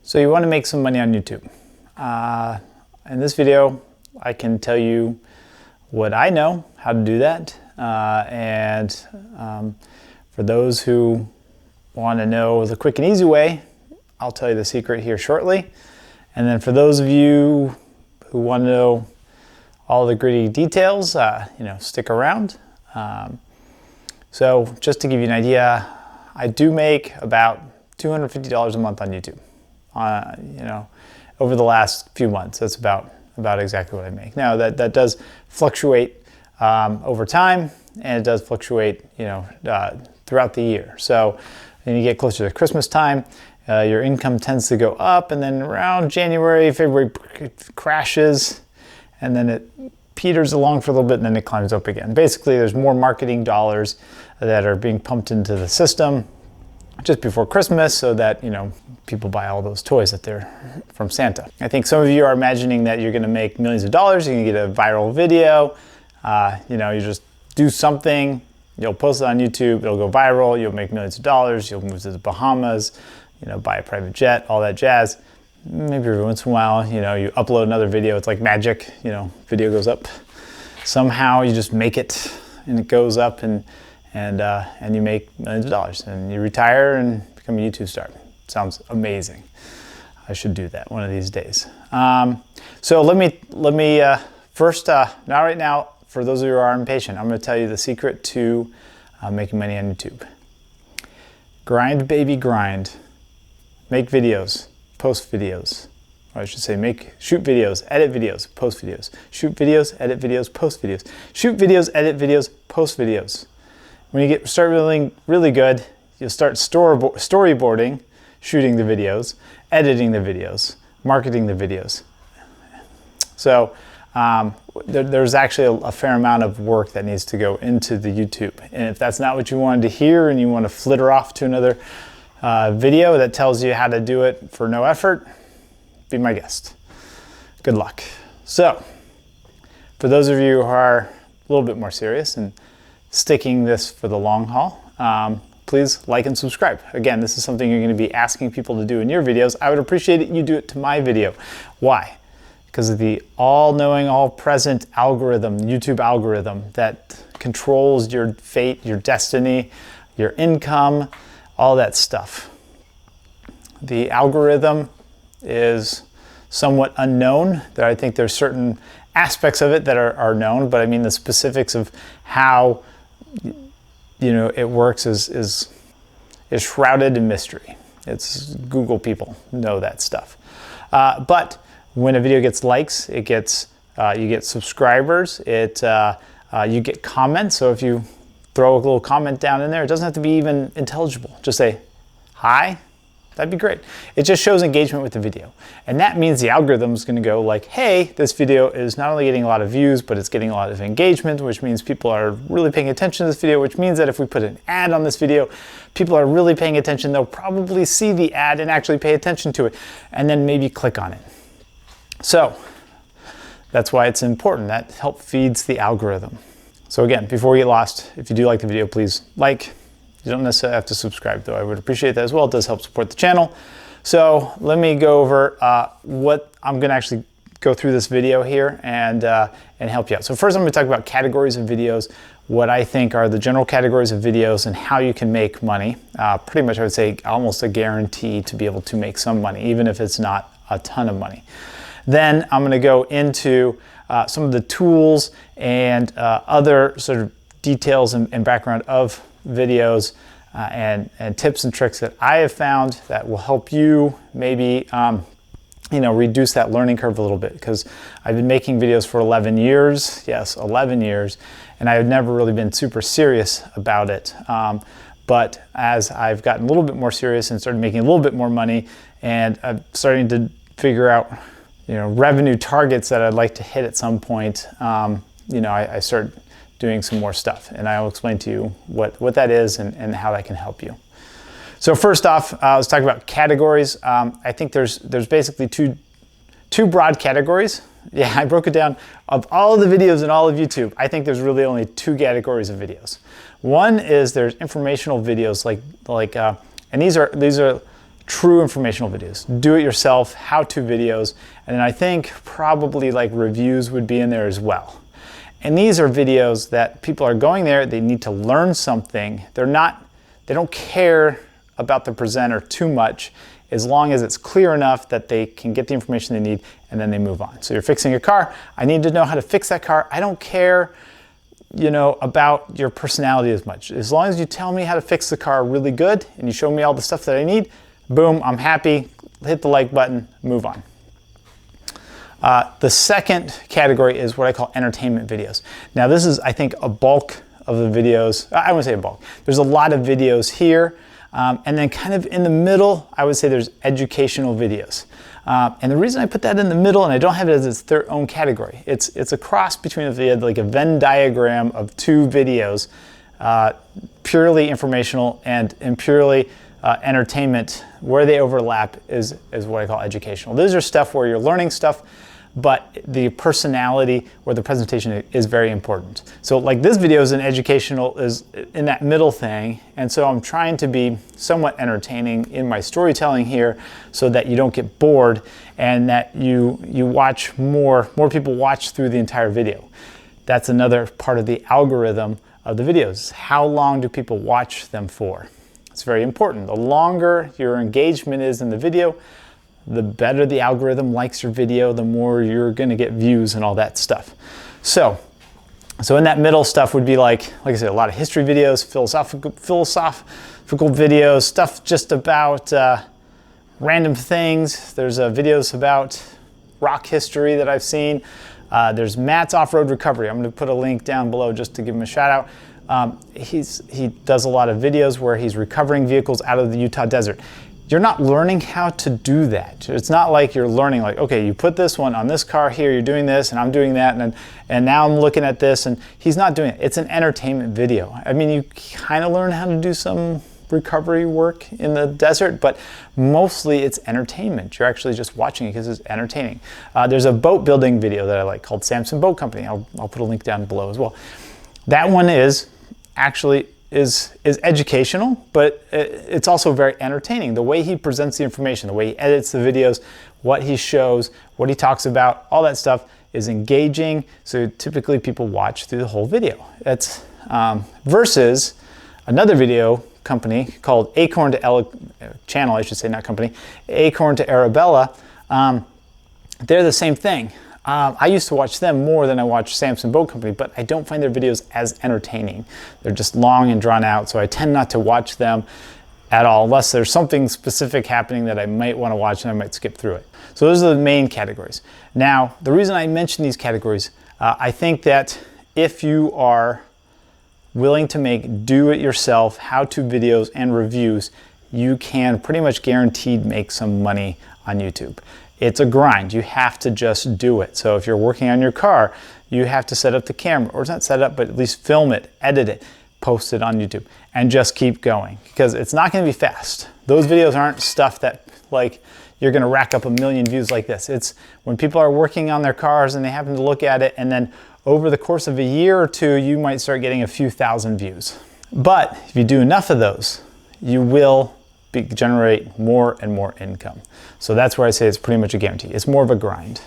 So you want to make some money on YouTube. In this video, I can tell you what I know, how to do that. For those who want to know the quick and easy way, I'll tell you the secret here shortly. And then for those of you who want to know all the gritty details, stick around. So just to give you an idea, I do make about $250 a month on YouTube. Over the last few months, that's about exactly what I make. Now that does fluctuate over time, and it does fluctuate, throughout the year. So when you get closer to Christmas time, your income tends to go up, and then around January, February, it crashes, and then it peters along for a little bit, and then it climbs up again. Basically, there's more marketing dollars that are being pumped into the system just before Christmas, so that people buy all those toys that they're from Santa. I think some of you are imagining that you're going to make millions of dollars. You're going to get a viral video. You just do something. You'll post it on YouTube. It'll go viral. You'll make millions of dollars. You'll move to the Bahamas. Buy a private jet. All that jazz. Maybe every once in a while, you upload another video. It's like magic. Video goes up. Somehow you just make it, and it goes up, and you make millions of dollars, and you retire and become a YouTube star. Sounds amazing. I should do that one of these days. So let me first, right now, for those of you who are impatient, I'm going to tell you the secret to making money on YouTube. Grind, baby, grind. Make videos, post videos. Or I should say shoot videos, edit videos, post videos. Shoot videos, edit videos, post videos. Shoot videos, edit videos, post videos. When you start feeling really good, you'll start storyboarding, shooting the videos, editing the videos, marketing the videos. So there's actually a fair amount of work that needs to go into the YouTube. And if that's not what you wanted to hear, and you want to flitter off to another video that tells you how to do it for no effort, be my guest. Good luck. So for those of you who are a little bit more serious and sticking this for the long haul, please like and subscribe. Again, this is something you're going to be asking people to do in your videos. I would appreciate it you do it to my video. Why? Because of the all-knowing, all-present algorithm, YouTube algorithm, that controls your fate, your destiny, your income, all that stuff. The algorithm is somewhat unknown. I think there's certain aspects of it that are known, but I mean the specifics of how it works is shrouded in mystery. It's Google people know that stuff. But when a video gets likes, you get subscribers, you get comments. So if you throw a little comment down in there, it doesn't have to be even intelligible. Just say, hi. That'd be great. It just shows engagement with the video. And that means the algorithm is going to go like, hey, this video is not only getting a lot of views, but it's getting a lot of engagement, which means people are really paying attention to this video, which means that if we put an ad on this video, people are really paying attention. They'll probably see the ad and actually pay attention to it, and then maybe click on it. So that's why it's important. That help feeds the algorithm. So again, before we get lost, if you do like the video, please like. You don't necessarily have to subscribe, though. I would appreciate that as well. It does help support the channel. So let me go over what I'm going to actually go through this video here and help you out. So first, I'm going to talk about categories of videos, what I think are the general categories of videos, and how you can make money. Pretty much, I would say, almost a guarantee to be able to make some money, even if it's not a ton of money. Then I'm going to go into some of the tools and other sort of details and background of videos and tips and tricks that I have found that will help you maybe reduce that learning curve a little bit, because I've been making videos for 11 years. Yes, 11 years, and I've never really been super serious about it. But as I've gotten a little bit more serious and started making a little bit more money, and I'm starting to figure out revenue targets that I'd like to hit at some point, I start doing some more stuff, and I'll explain to you what that is and how that can help you. So first off, let's talk about categories. I think there's basically two broad categories. Yeah, I broke it down. Of all of the videos in all of YouTube, I think there's really only two categories of videos. One is there's informational videos and these are true informational videos, do-it-yourself, how-to videos, and then I think probably like reviews would be in there as well. And these are videos that people are going there, they need to learn something. They don't care about the presenter too much, as long as it's clear enough that they can get the information they need and then they move on. So you're fixing a car, I need to know how to fix that car. I don't care, you know, about your personality as much. As long as you tell me how to fix the car really good and you show me all the stuff that I need, boom, I'm happy, hit the like button, move on. The second category is what I call entertainment videos. Now this is, I think, a bulk of the videos. I wouldn't say a bulk. There's a lot of videos here. And then kind of in the middle, I would say there's educational videos. And the reason I put that in the middle, and I don't have it as its their own category, it's a cross between if you had like a Venn diagram of two videos, purely informational and purely entertainment. Where they overlap is what I call educational. These are stuff where you're learning stuff, but the personality or the presentation is very important. So like this video is an educational, is in that middle thing, and so I'm trying to be somewhat entertaining in my storytelling here so that you don't get bored and that you watch more people watch through the entire video. That's another part of the algorithm of the videos. How long do people watch them for? It's very important. The longer your engagement is in the video, the better the algorithm likes your video, the more you're going to get views and all that stuff. So in that middle stuff would be like I said, a lot of history videos, philosophical videos, stuff just about random things. There's videos about rock history that I've seen. There's Matt's off-road recovery. I'm going to put a link down below just to give him a shout out. He does a lot of videos where he's recovering vehicles out of the Utah desert. You're not learning how to do that. It's not like you're learning like, okay, you put this one on this car here, you're doing this, and I'm doing that, and now I'm looking at this, and he's not doing it. It's an entertainment video. I mean, you kind of learn how to do some recovery work in the desert, but mostly it's entertainment. You're actually just watching it because it's entertaining. There's a boat building video that I like called Samson Boat Company. I'll put a link down below as well. That one is actually is educational, but it's also very entertaining. The way he presents the information, the way he edits the videos, what he shows, what he talks about, all that stuff is engaging. So typically people watch through the whole video. That's versus another video company called Acorn to channel, I should say, not company, Acorn to Arabella. They're the same thing. I used to watch them more than I watch Samson Boat Company, but I don't find their videos as entertaining. They're just long and drawn out, so I tend not to watch them at all, unless there's something specific happening that I might want to watch and I might skip through it. So those are the main categories. Now, the reason I mention these categories, I think that if you are willing to make do-it-yourself how-to videos and reviews, you can pretty much guaranteed make some money on YouTube. It's a grind. You have to just do it. So if you're working on your car, you have to set up the camera, or it's not set up, but at least film it, edit it, post it on YouTube, and just keep going, because it's not going to be fast. Those videos aren't stuff that like you're going to rack up 1 million views like this. It's when people are working on their cars and they happen to look at it, and then over the course of a year or two, you might start getting a few thousand views. But if you do enough of those, you will generate more and more income. So that's where I say it's pretty much a guarantee. It's more of a grind.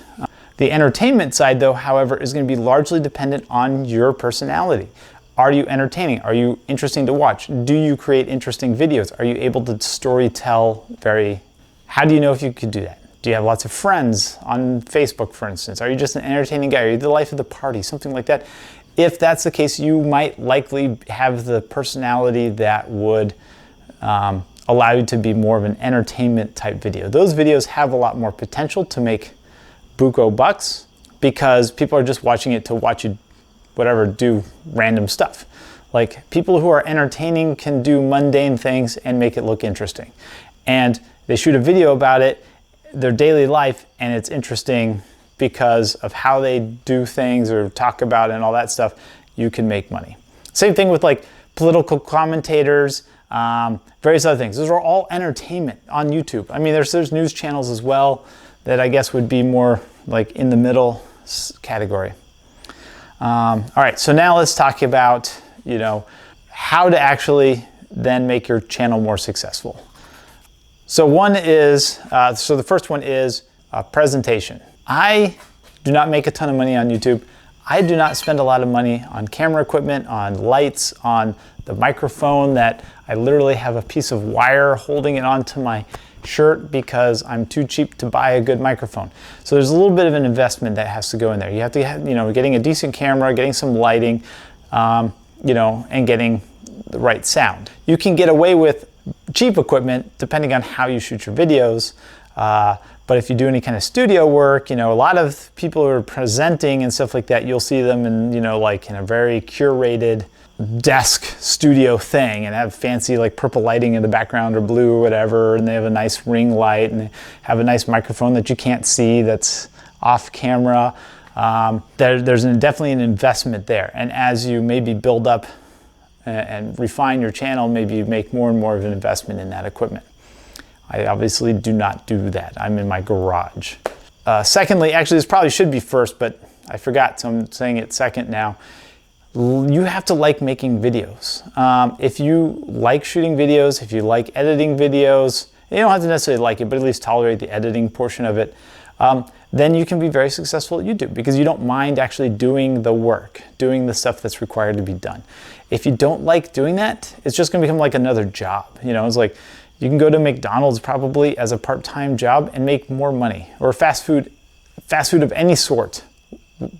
The entertainment side, though, however, is going to be largely dependent on your personality. Are you entertaining? Are you interesting to watch? Do you create interesting videos? Are you able to story tell how do you know if you could do that? Do you have lots of friends on Facebook, for instance? Are you just an entertaining guy? Are you the life of the party? Something like that. If that's the case, you might likely have the personality that would allow you to be more of an entertainment type video. Those videos have a lot more potential to make buco bucks because people are just watching it to watch you do random stuff. Like, people who are entertaining can do mundane things and make it look interesting. And they shoot a video about it, their daily life, and it's interesting because of how they do things or talk about it and all that stuff. You can make money. Same thing with like political commentators, various other things. Those are all entertainment on YouTube. I mean, there's news channels as well that I guess would be more like in the middle category. All right, so now let's talk about, how to actually then make your channel more successful. So one is, so the first one is presentation. I do not make a ton of money on YouTube. I do not spend a lot of money on camera equipment, on lights, on the microphone that I literally have a piece of wire holding it onto my shirt because I'm too cheap to buy a good microphone. So there's a little bit of an investment that has to go in there. You have to have, getting a decent camera, getting some lighting, and getting the right sound. You can get away with cheap equipment depending on how you shoot your videos. But if you do any kind of studio work, a lot of people who are presenting and stuff like that, you'll see them in, like in a very curated desk studio thing and have fancy like purple lighting in the background or blue or whatever, and they have a nice ring light and they have a nice microphone that you can't see that's off camera. There's definitely an investment there. And as you maybe build up and refine your channel, maybe you make more and more of an investment in that equipment. I obviously do not do that. I'm in my garage. Secondly, actually this probably should be first, but I forgot, so I'm saying it second now. You have to like making videos. If you like shooting videos, if you like editing videos, you don't have to necessarily like it, but at least tolerate the editing portion of it, then you can be very successful at YouTube because you don't mind actually doing the work, doing the stuff that's required to be done. If you don't like doing that, it's just gonna become like another job. It's like, you can go to McDonald's probably as a part-time job and make more money, or fast food of any sort,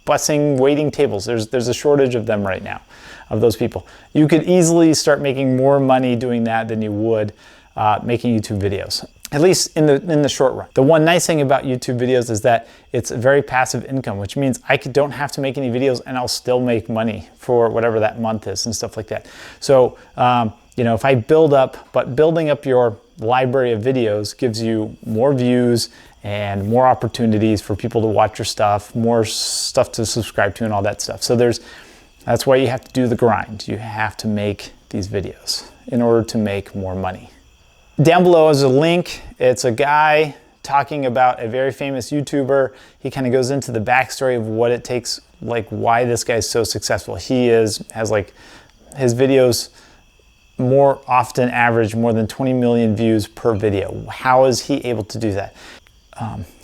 busing, waiting tables. There's a shortage of them right now, of those people. You could easily start making more money doing that than you would making YouTube videos, at least in the short run. The one nice thing about YouTube videos is that it's a very passive income, which means I don't have to make any videos and I'll still make money for whatever that month is and stuff like that. So, if I building up your library of videos gives you more views and more opportunities for people to watch your stuff, more stuff to subscribe to and all that stuff. So that's why you have to do the grind. You have to make these videos in order to make more money. Down below is a link. It's a guy talking about a very famous YouTuber. He kind of goes into the backstory of what it takes, like why this guy's so successful. Has like his videos more often average more than 20 million views per video. How is he able to do that?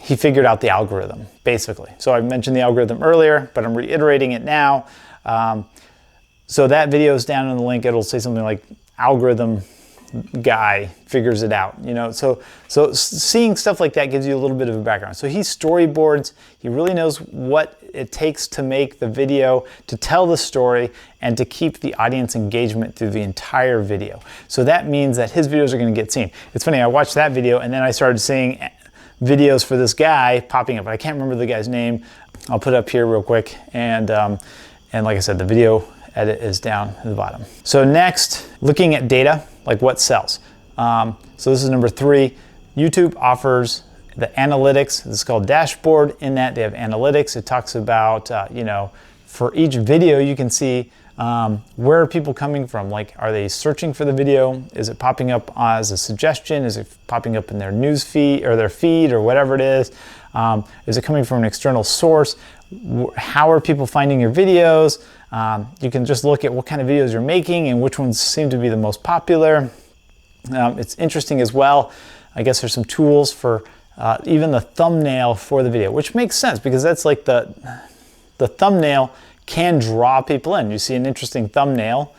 He figured out the algorithm, basically. So I mentioned the algorithm earlier, but I'm reiterating it now. So that video is down in the link. It'll say something like algorithm guy figures it out, so seeing stuff like that gives you a little bit of a background. So he storyboards, he really knows what it takes to make the video, to tell the story, and to keep the audience engagement through the entire video. So that means that his videos are going to get seen. It's funny, I watched that video and then I started seeing videos for this guy popping up. I can't remember the guy's name. I'll put it up here real quick, and like I said, the video edit is down at the bottom. So next, looking at data, like what sells. So this is number 3. YouTube offers the analytics. This is called dashboard. In that they have analytics. It talks about, for each video you can see where are people coming from. Like, are they searching for the video? Is it popping up as a suggestion? Is it popping up in their news feed or their feed or whatever it is? Is it coming from an external source? How are people finding your videos? You can just look at what kind of videos you're making and which ones seem to be the most popular. It's interesting as well. I guess there's some tools for even the thumbnail for the video, which makes sense because that's like the thumbnail can draw people in. You see an interesting thumbnail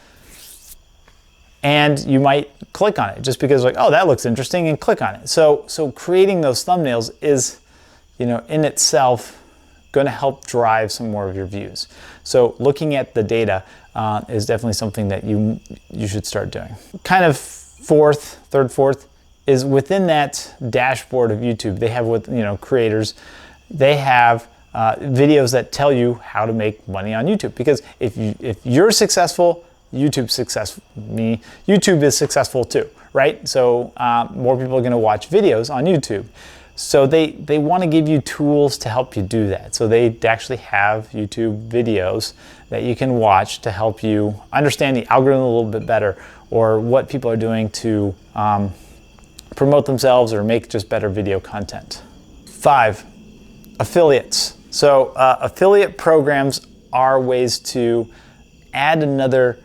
and you might click on it just because like, oh, that looks interesting, and click on it. So creating those thumbnails is, in itself going to help drive some more of your views. So looking at the data is definitely something that you should start doing. Kind of fourth is within that dashboard of YouTube. They have creators. They have videos that tell you how to make money on YouTube. Because if you're successful, YouTube is successful too, right? So more people are going to watch videos on YouTube. So they want to give you tools to help you do that. So they actually have YouTube videos that you can watch to help you understand the algorithm a little bit better, or what people are doing to promote themselves or make just better video content. 5, affiliates. So affiliate programs are ways to add another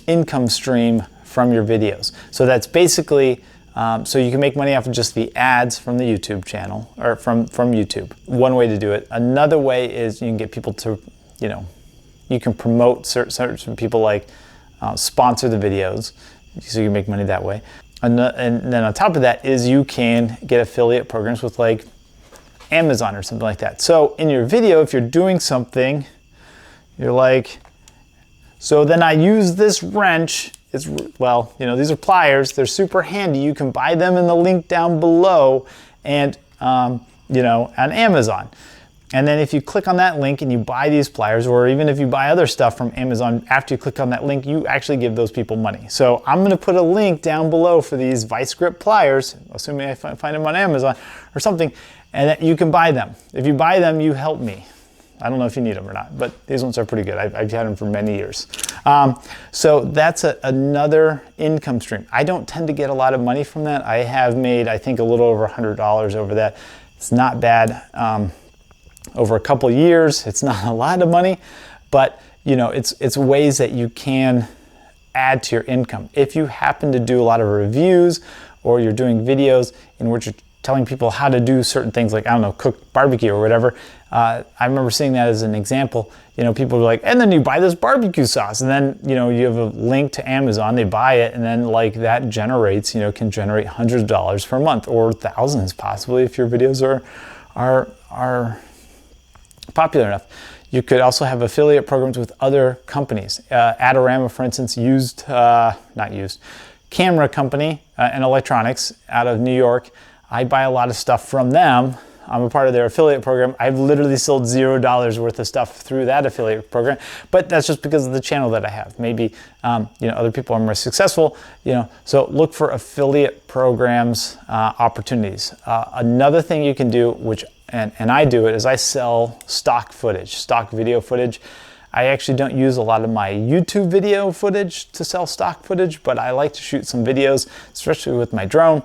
income stream from your videos. So that's basically So you can make money off of just the ads from the YouTube channel, or from YouTube. One way to do it. Another way is you can get people to, you can promote certain people, like sponsor the videos, so you can make money that way. And then on top of that is you can get affiliate programs with like Amazon or something like that. So in your video, if you're doing something, you're like, so then I use this wrench. Well, these are pliers. They're super handy. You can buy them in the link down below and, on Amazon. And then if you click on that link and you buy these pliers, or even if you buy other stuff from Amazon, after you click on that link, you actually give those people money. So I'm going to put a link down below for these vice grip pliers, assuming I find them on Amazon or something, and that you can buy them. If you buy them, you help me. I don't know if you need them or not, but these ones are pretty good. I've had them for many years. So that's another income stream. I don't tend to get a lot of money from that. I have made, I think, a little over $100 over that. It's not bad. Over a couple years, it's not a lot of money, but it's ways that you can add to your income. If you happen to do a lot of reviews, or you're doing videos in which you're telling people how to do certain things, like, I don't know, cook barbecue or whatever. I remember seeing that as an example. People were like, and then you buy this barbecue sauce, and then you have a link to Amazon, they buy it, and then like that generates, can generate hundreds of dollars per month, or thousands possibly if your videos are popular enough. You could also have affiliate programs with other companies. Adorama, for instance, camera company and electronics out of New York. I buy a lot of stuff from them. I'm a part of their affiliate program. I've literally sold $0 worth of stuff through that affiliate program, but that's just because of the channel that I have. Maybe other people are more successful. So look for affiliate programs opportunities. Another thing you can do, which and I do it, is I sell stock video footage. I actually don't use a lot of my YouTube video footage to sell stock footage, but I like to shoot some videos, especially with my drone.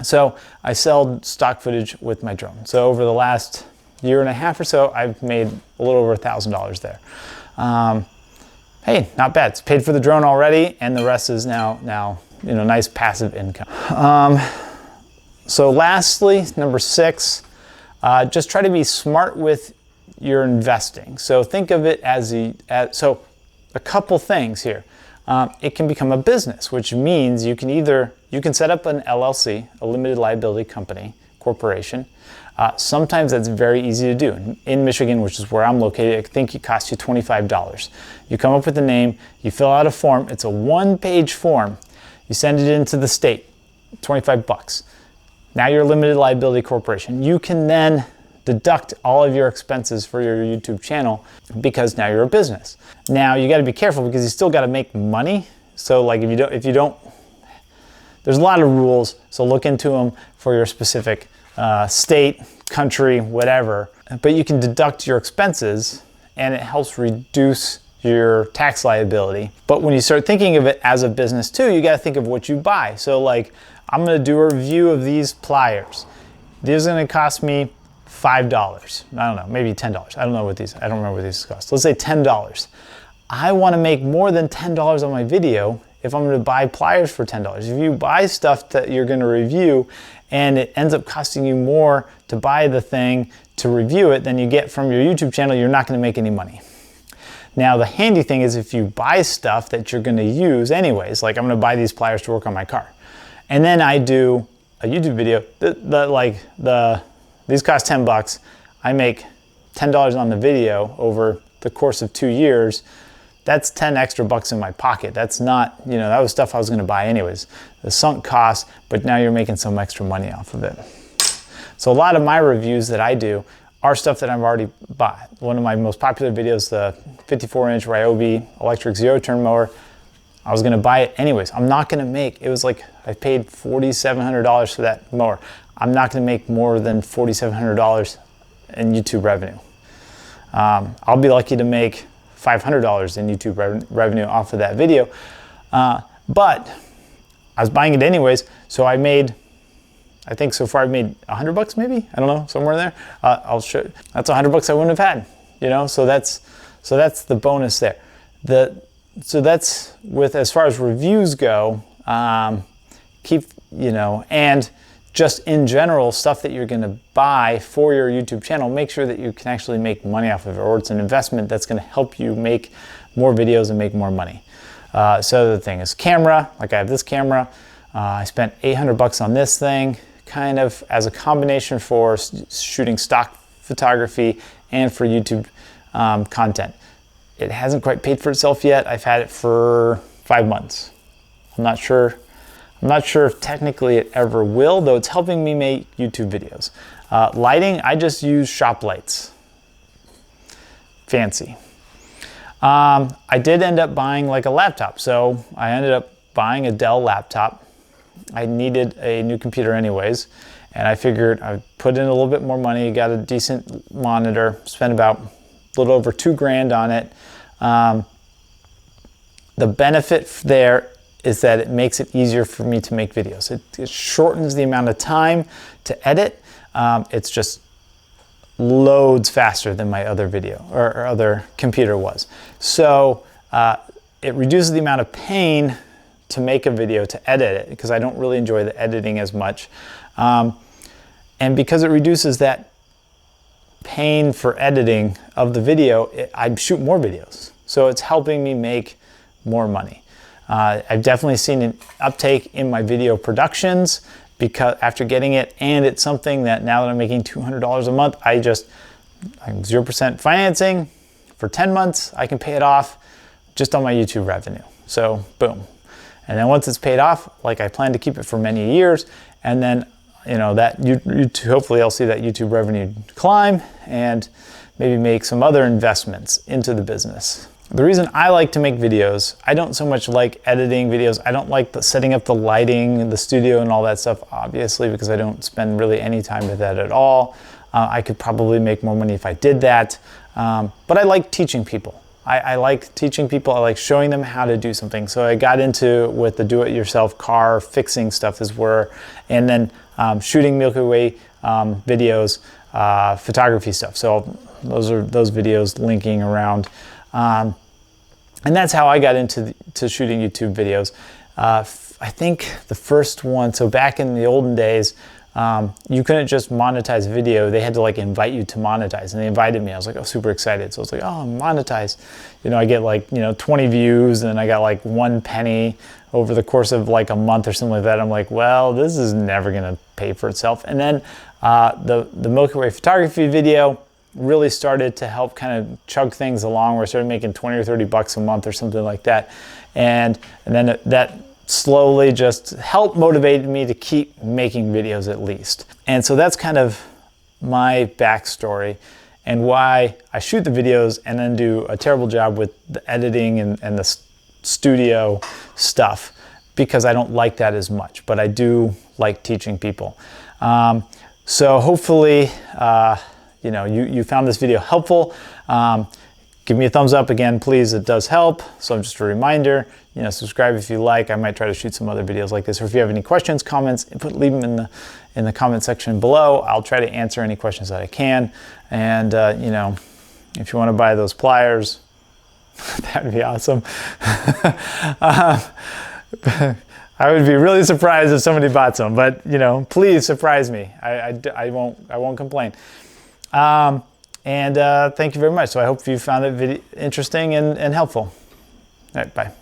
So I sell stock footage with my drone. So over the last year and a half or so, I've made a little over $1,000 there. Hey, not bad. It's paid for the drone already, and the rest is now nice passive income. So lastly, number 6, just try to be smart with your investing. So think of it as a couple things here. It can become a business, which means you can set up an LLC, a limited liability corporation. Sometimes that's very easy to do. In Michigan, which is where I'm located, I think it costs you $25. You come up with a name, you fill out a form. It's a 1-page form. You send it into the state, $25. Now you're a limited liability corporation. You can then deduct all of your expenses for your YouTube channel, because now you're a business. Now you got to be careful, because you still got to make money. So like if you don't, there's a lot of rules. So look into them for your specific state, country, whatever. But you can deduct your expenses, and it helps reduce your tax liability. But when you start thinking of it as a business too, you got to think of what you buy. So like, I'm going to do a review of these pliers. These are going to cost me $5. I don't know, maybe $10. I don't remember what these cost. Let's say $10. I want to make more than $10 on my video if I'm going to buy pliers for $10. If you buy stuff that you're going to review and it ends up costing you more to buy the thing to review it than you get from your YouTube channel, you're not going to make any money. Now the handy thing is, if you buy stuff that you're going to use anyways, like I'm going to buy these pliers to work on my car, and then I do a YouTube video, these cost $10. I make $10 on the video over the course of 2 years. That's 10 extra bucks in my pocket. That's not, that was stuff I was going to buy anyways. The sunk cost, but now you're making some extra money off of it. So a lot of my reviews that I do are stuff that I've already bought. One of my most popular videos, the 54-inch Ryobi electric zero-turn mower, I was going to buy it anyways. I'm not going to make, it was like I paid $4,700 for that mower. I'm not going to make more than $4,700 in YouTube revenue. I'll be lucky to make $500 in YouTube revenue off of that video. But I was buying it anyways, so I made, I think so far I've made $100 maybe? I don't know, somewhere in there. I'll show you. That's $100 I wouldn't have had, so that's the bonus there. So that's with, as far as reviews go, and just in general, stuff that you're going to buy for your YouTube channel, make sure that you can actually make money off of it, or it's an investment that's going to help you make more videos and make more money. So the thing is camera, like I have this camera. I spent $800 on this thing, kind of as a combination for shooting stock photography and for YouTube content. It hasn't quite paid for itself yet. I've had it for 5 months. I'm not sure if technically it ever will, though it's helping me make YouTube videos. Lighting, I just use shop lights. Fancy. I did end up buying like a laptop. So I ended up buying a Dell laptop. I needed a new computer anyways, and I figured I'd put in a little bit more money, got a decent monitor, spent about a little over $2,000 on it. The benefit there is that it makes it easier for me to make videos. It shortens the amount of time to edit. It's just loads faster than my other video or other computer was. So it reduces the amount of pain to make a video, to edit it, because I don't really enjoy the editing as much. And because it reduces that pain for editing of the video, I shoot more videos. So it's helping me make more money. I've definitely seen an uptake in my video productions because after getting it, and it's something that now that I'm making $200 a month, I'm 0% financing for 10 months. I can pay it off just on my YouTube revenue. So boom. And then once it's paid off, like I plan to keep it for many years, and then hopefully I'll see that YouTube revenue climb and maybe make some other investments into the business. The reason I like to make videos, I don't so much like editing videos. I don't like setting up the lighting, the studio and all that stuff, obviously, because I don't spend really any time with that at all. I could probably make more money if I did that. But I like teaching people. I like teaching people. I like showing them how to do something. So I got into with the do-it-yourself car fixing stuff and then shooting Milky Way videos, photography stuff. So those videos linking around. And that's how I got into shooting YouTube videos. I think the first one, so back in the olden days, you couldn't just monetize video. They had to like invite you to monetize, and they invited me. I was like, oh, super excited. So I was like, oh, monetize. I get like, 20 views, and I got like 1 penny over the course of like a month or something like that. I'm like, well, this is never gonna pay for itself. And then the Milky Way photography video really started to help kind of chug things along, where I started making 20 or 30 bucks a month or something like that. And then that slowly just helped motivate me to keep making videos at least. And so that's kind of my backstory and why I shoot the videos and then do a terrible job with the editing and the studio stuff, because I don't like that as much, but I do like teaching people. So hopefully, you found this video helpful. Give me a thumbs up again, please. It does help. So just a reminder, subscribe if you like. I might try to shoot some other videos like this. Or if you have any questions, comments, leave them in the comment section below. I'll try to answer any questions that I can. And if you want to buy those pliers, that'd be awesome. I would be really surprised if somebody bought some, but please surprise me. I won't complain. And thank you very much. So I hope you found it interesting and helpful. All right, bye.